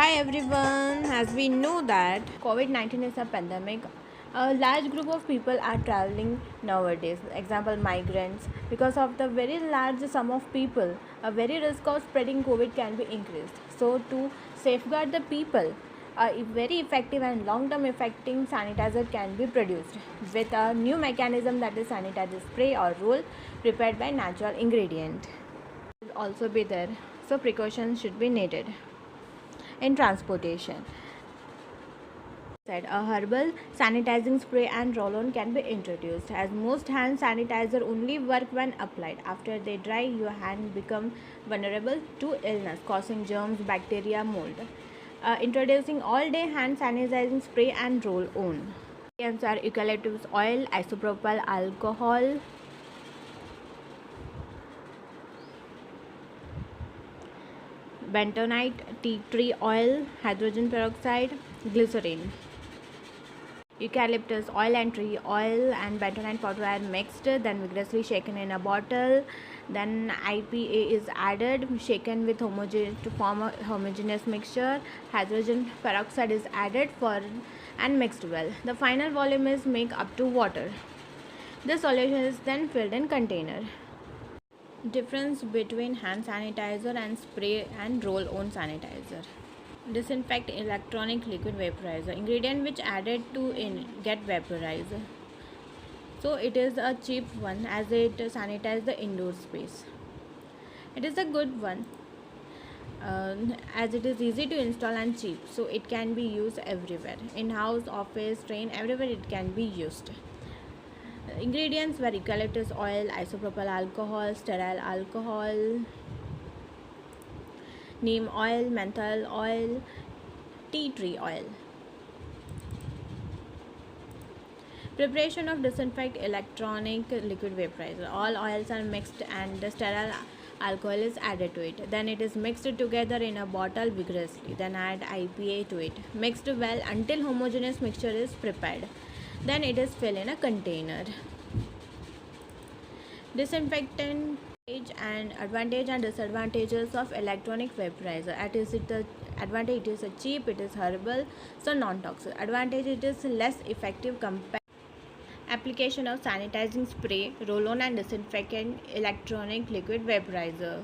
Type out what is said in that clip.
Hi everyone, as we know that COVID-19 is a pandemic, a large group of people are traveling nowadays. Example, migrants. Because of the very large sum of people, a very risk of spreading COVID can be increased. So to safeguard the people, a very effective and long-term effective sanitizer can be produced with a new mechanism, that is sanitizer spray or roll prepared by natural ingredient. Will also be there. So precautions should be needed in transportation. A herbal sanitizing spray and roll-on can be introduced, as most hand sanitizer only work when applied. After they dry, your hand become vulnerable to illness causing germs, bacteria, mold. Introducing all-day hand sanitizing spray and roll-on. Ingredients are eucalyptus oil, isopropyl alcohol, bentonite, tea tree oil, hydrogen peroxide, glycerin. Eucalyptus oil and tree oil and bentonite powder are mixed, then vigorously shaken in a bottle. Then IPA is added, shaken with to form a homogeneous mixture. Hydrogen peroxide is added and mixed well. The final volume is made up to water. The solution is then filled in container. Difference between hand sanitizer and spray and roll-on sanitizer. Disinfect electronic liquid vaporizer. Ingredient which added to get vaporized. So it is a cheap one, as it sanitizes the indoor space. It is a good one, as it is easy to install and cheap. So it can be used everywhere. In house, office, train, everywhere it can be used. Ingredients were eucalyptus oil, isopropyl alcohol, sterile alcohol, neem oil, menthol oil, tea tree oil. Preparation of disinfect electronic liquid vaporizer. All oils are mixed and the sterile alcohol is added to it. Then it is mixed together in a bottle vigorously. Then add IPA to it. Mixed well until homogeneous mixture is prepared. Then it is filled in a container. Disinfectant and advantage and disadvantages of electronic vaporizer. Advantage, it is cheap, it is herbal, so non-toxic. Advantage, it is less effective compared application of sanitizing spray, roll-on and disinfectant electronic liquid vaporizer.